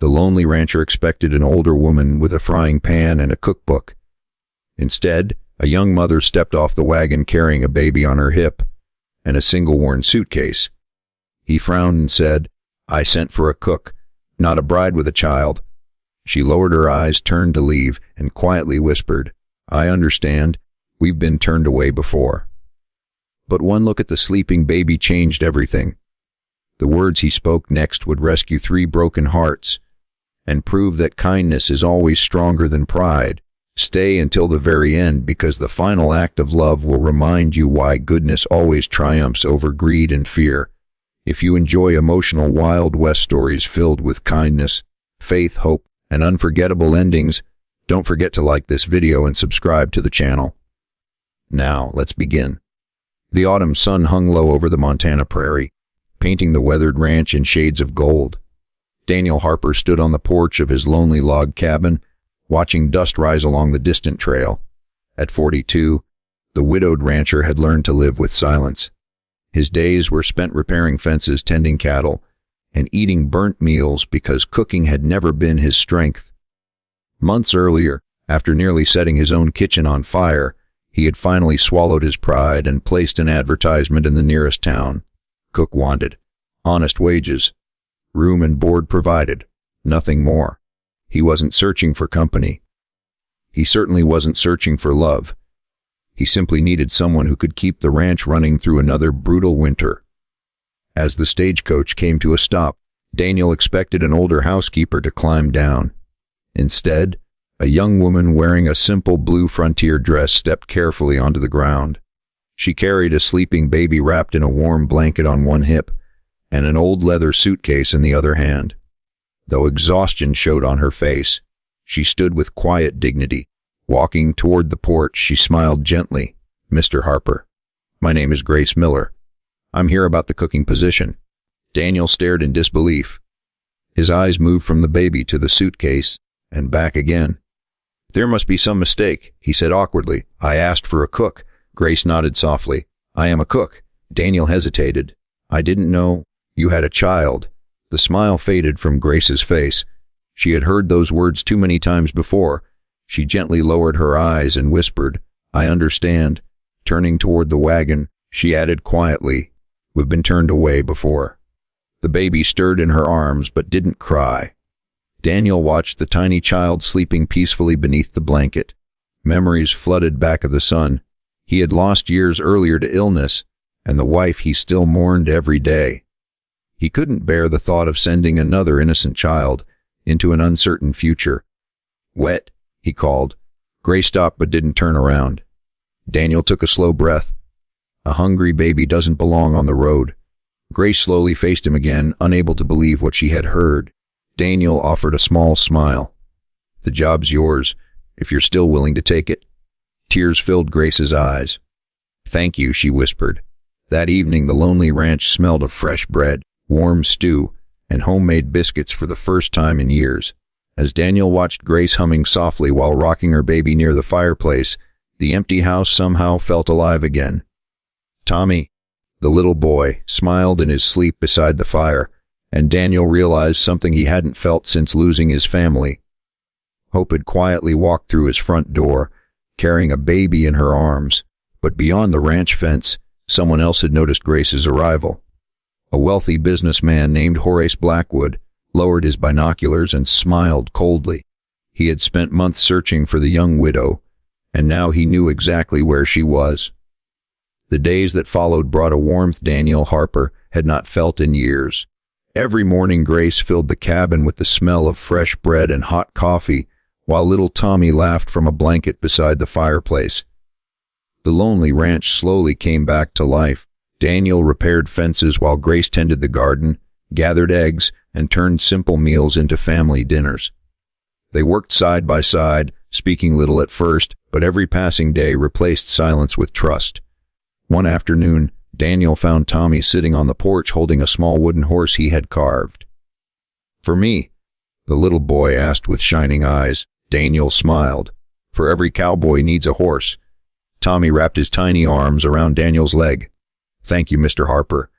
The lonely rancher expected an older woman with a frying pan and a cookbook. Instead, a young mother stepped off the wagon carrying a baby on her hip and a single-worn suitcase. He frowned and said, "I sent for a cook, not a bride with a child." She lowered her eyes, turned to leave, and quietly whispered, "I understand. We've been turned away before." But one look at the sleeping baby changed everything. The words he spoke next would rescue 3 broken hearts and prove that kindness is always stronger than pride. Stay until the very end, because the final act of love will remind you why goodness always triumphs over greed and fear. If you enjoy emotional Wild West stories filled with kindness, faith, hope, and unforgettable endings, don't forget to like this video and subscribe to the channel. Now, let's begin. The autumn sun hung low over the Montana prairie, painting the weathered ranch in shades of gold. Daniel Harper stood on the porch of his lonely log cabin, watching dust rise along the distant trail. At 42, the widowed rancher had learned to live with silence. His days were spent repairing fences, tending cattle, and eating burnt meals because cooking had never been his strength. Months earlier, after nearly setting his own kitchen on fire, he had finally swallowed his pride and placed an advertisement in the nearest town. Cook wanted. Honest wages. Room and board provided. Nothing more. He wasn't searching for company. He certainly wasn't searching for love. He simply needed someone who could keep the ranch running through another brutal winter. As the stagecoach came to a stop, Daniel expected an older housekeeper to climb down. Instead, a young woman wearing a simple blue frontier dress stepped carefully onto the ground. She carried a sleeping baby wrapped in a warm blanket on one hip and an old leather suitcase in the other hand. Though exhaustion showed on her face, she stood with quiet dignity. Walking toward the porch, she smiled gently. "Mr. Harper, my name is Grace Miller. I'm here about the cooking position." Daniel stared in disbelief. His eyes moved from the baby to the suitcase and back again. "There must be some mistake," he said awkwardly. "I asked for a cook." Grace nodded softly. "I am a cook." Daniel hesitated. "I didn't know you had a child." The smile faded from Grace's face. She had heard those words too many times before. She gently lowered her eyes and whispered, "I understand." Turning toward the wagon, she added quietly, "We've been turned away before." The baby stirred in her arms but didn't cry. Daniel watched the tiny child sleeping peacefully beneath the blanket. Memories flooded back of the son. He had lost years earlier to illness, and the wife he still mourned every day. He couldn't bear the thought of sending another innocent child into an uncertain future. "Wet," he called. Grace stopped but didn't turn around. Daniel took a slow breath. A hungry baby doesn't belong on the road. Grace slowly faced him again, unable to believe what she had heard. Daniel offered a small smile. "The job's yours, if you're still willing to take it." Tears filled Grace's eyes. "Thank you," she whispered. That evening, the lonely ranch smelled of fresh bread, warm stew, and homemade biscuits for the first time in years. As Daniel watched Grace humming softly while rocking her baby near the fireplace, the empty house somehow felt alive again. Tommy, the little boy, smiled in his sleep beside the fire, and Daniel realized something he hadn't felt since losing his family. Hope had quietly walked through his front door, carrying a baby in her arms, but beyond the ranch fence, someone else had noticed Grace's arrival. A wealthy businessman named Horace Blackwood lowered his binoculars and smiled coldly. He had spent months searching for the young widow, and now he knew exactly where she was. The days that followed brought a warmth Daniel Harper had not felt in years. Every morning Grace filled the cabin with the smell of fresh bread and hot coffee, while little Tommy laughed from a blanket beside the fireplace. The lonely ranch slowly came back to life. Daniel repaired fences while Grace tended the garden, gathered eggs, and turned simple meals into family dinners. They worked side by side, speaking little at first, but every passing day replaced silence with trust. One afternoon, Daniel found Tommy sitting on the porch holding a small wooden horse he had carved. "For me?" the little boy asked with shining eyes. Daniel smiled. "For every cowboy needs a horse." Tommy wrapped his tiny arms around Daniel's leg. "Thank you, Mr. Harper."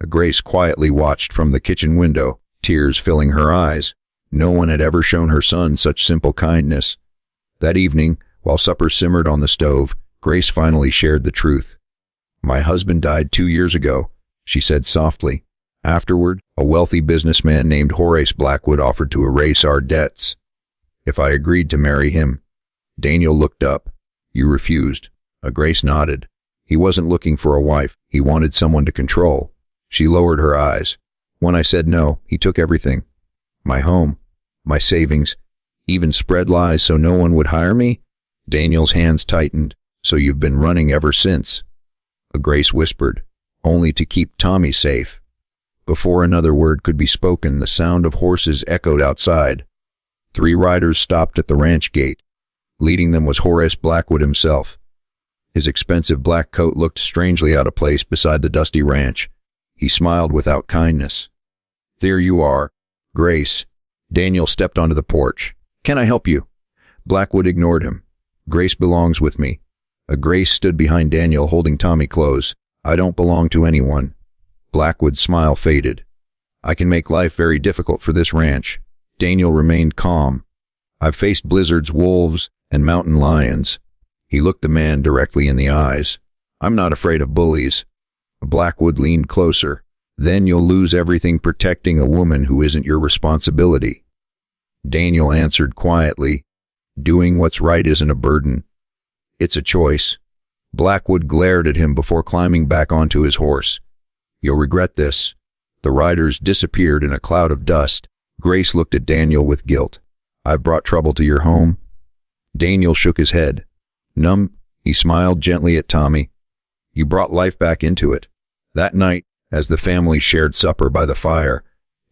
Grace quietly watched from the kitchen window, tears filling her eyes. No one had ever shown her son such simple kindness. That evening, while supper simmered on the stove, Grace finally shared the truth. "My husband died 2 years ago," she said softly. "Afterward, a wealthy businessman named Horace Blackwood offered to erase our debts if I agreed to marry him." Daniel looked up. "You refused." Grace nodded. "He wasn't looking for a wife. He wanted someone to control." She lowered her eyes. "When I said no, he took everything. My home, my savings, even spread lies so no one would hire me." Daniel's hands tightened. "So you've been running ever since?" Grace whispered, "Only to keep Tommy safe." Before another word could be spoken, the sound of horses echoed outside. 3 riders stopped at the ranch gate. Leading them was Horace Blackwood himself. His expensive black coat looked strangely out of place beside the dusty ranch. He smiled without kindness. "There you are, Grace." Daniel stepped onto the porch. "Can I help you?" Blackwood ignored him. "Grace belongs with me." Grace stood behind Daniel, holding Tommy close. "I don't belong to anyone." Blackwood's smile faded. "I can make life very difficult for this ranch." Daniel remained calm. "I've faced blizzards, wolves, and mountain lions." He looked the man directly in the eyes. "I'm not afraid of bullies." Blackwood leaned closer. "Then you'll lose everything protecting a woman who isn't your responsibility." Daniel answered quietly, "Doing what's right isn't a burden. It's a choice." Blackwood glared at him before climbing back onto his horse. "You'll regret this." The riders disappeared in a cloud of dust. Grace looked at Daniel with guilt. "I've brought trouble to your home?" Daniel shook his head. "Numb," he smiled gently at Tommy. "You brought life back into it." That night, as the family shared supper by the fire,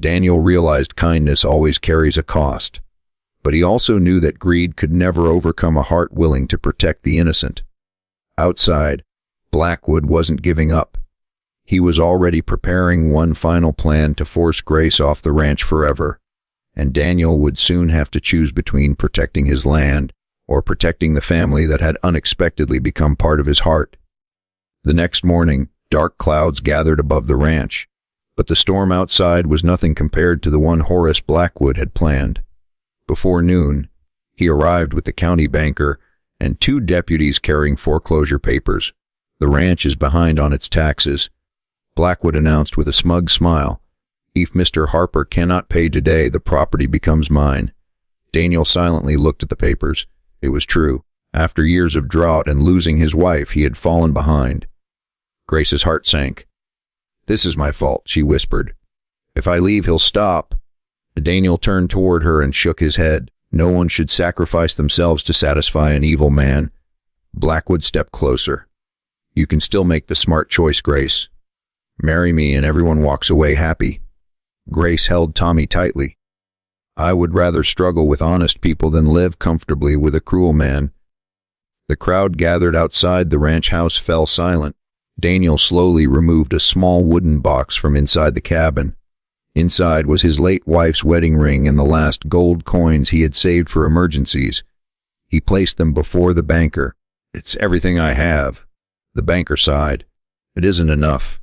Daniel realized kindness always carries a cost. But he also knew that greed could never overcome a heart willing to protect the innocent. Outside, Blackwood wasn't giving up. He was already preparing one final plan to force Grace off the ranch forever, and Daniel would soon have to choose between protecting his land or protecting the family that had unexpectedly become part of his heart. The next morning, dark clouds gathered above the ranch, but the storm outside was nothing compared to the one Horace Blackwood had planned. Before noon, he arrived with the county banker and 2 deputies carrying foreclosure papers. "The ranch is behind on its taxes," Blackwood announced with a smug smile. "If Mr. Harper cannot pay today, the property becomes mine." Daniel silently looked at the papers. It was true. After years of drought and losing his wife, he had fallen behind. Grace's heart sank. "This is my fault," she whispered. "If I leave, he'll stop." Daniel turned toward her and shook his head. No one should sacrifice themselves to satisfy an evil man. Blackwood stepped closer. "You can still make the smart choice, Grace. Marry me and everyone walks away happy." Grace held Tommy tightly. "I would rather struggle with honest people than live comfortably with a cruel man." The crowd gathered outside the ranch house fell silent. Daniel slowly removed a small wooden box from inside the cabin. Inside was his late wife's wedding ring and the last gold coins he had saved for emergencies. He placed them before the banker. "It's everything I have." The banker sighed. "It isn't enough."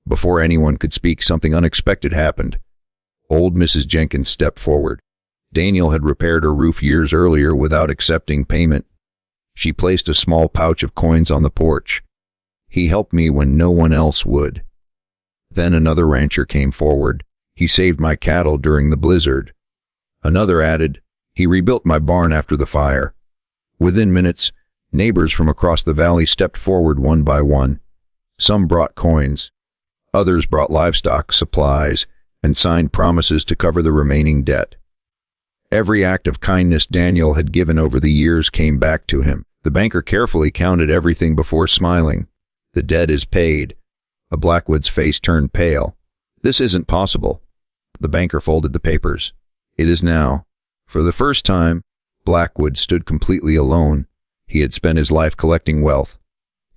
Before anyone could speak, something unexpected happened. Old Mrs. Jenkins stepped forward. Daniel had repaired her roof years earlier without accepting payment. She placed a small pouch of coins on the porch. "He helped me when no one else would." Then another rancher came forward. "He saved my cattle during the blizzard." Another added, "He rebuilt my barn after the fire." Within minutes, neighbors from across the valley stepped forward one by one. Some brought coins. Others brought livestock, supplies, and signed promises to cover the remaining debt. Every act of kindness Daniel had given over the years came back to him. The banker carefully counted everything before smiling. "The debt is paid." Blackwood's face turned pale. "This isn't possible." The banker folded the papers. "It is now." For the first time, Blackwood stood completely alone. He had spent his life collecting wealth.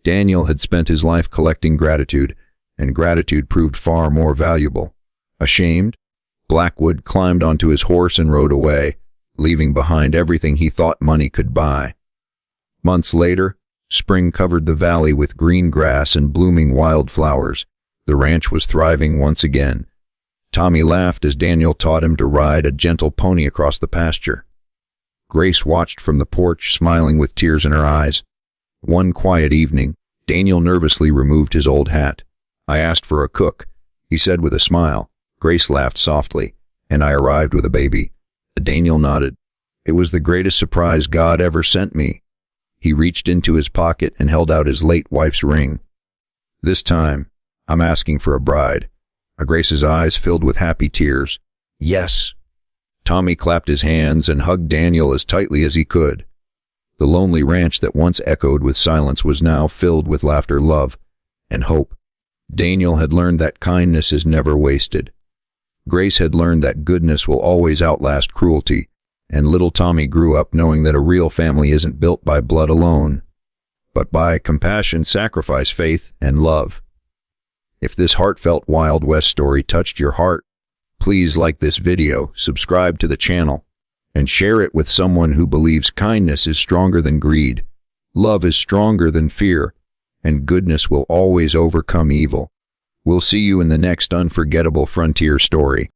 Daniel had spent his life collecting gratitude, and gratitude proved far more valuable. Ashamed, Blackwood climbed onto his horse and rode away, leaving behind everything he thought money could buy. Months later, spring covered the valley with green grass and blooming wildflowers. The ranch was thriving once again. Tommy laughed as Daniel taught him to ride a gentle pony across the pasture. Grace watched from the porch, smiling with tears in her eyes. One quiet evening, Daniel nervously removed his old hat. "I asked for a cook," he said with a smile. Grace laughed softly, "And I arrived with a baby." Daniel nodded. "It was the greatest surprise God ever sent me." He reached into his pocket and held out his late wife's ring. "This time, I'm asking for a bride." Grace's eyes filled with happy tears. "Yes." Tommy clapped his hands and hugged Daniel as tightly as he could. The lonely ranch that once echoed with silence was now filled with laughter, love, and hope. Daniel had learned that kindness is never wasted. Grace had learned that goodness will always outlast cruelty, and little Tommy grew up knowing that a real family isn't built by blood alone, but by compassion, sacrifice, faith, and love. If this heartfelt Wild West story touched your heart, please like this video, subscribe to the channel, and share it with someone who believes kindness is stronger than greed, love is stronger than fear, and goodness will always overcome evil. We'll see you in the next unforgettable frontier story.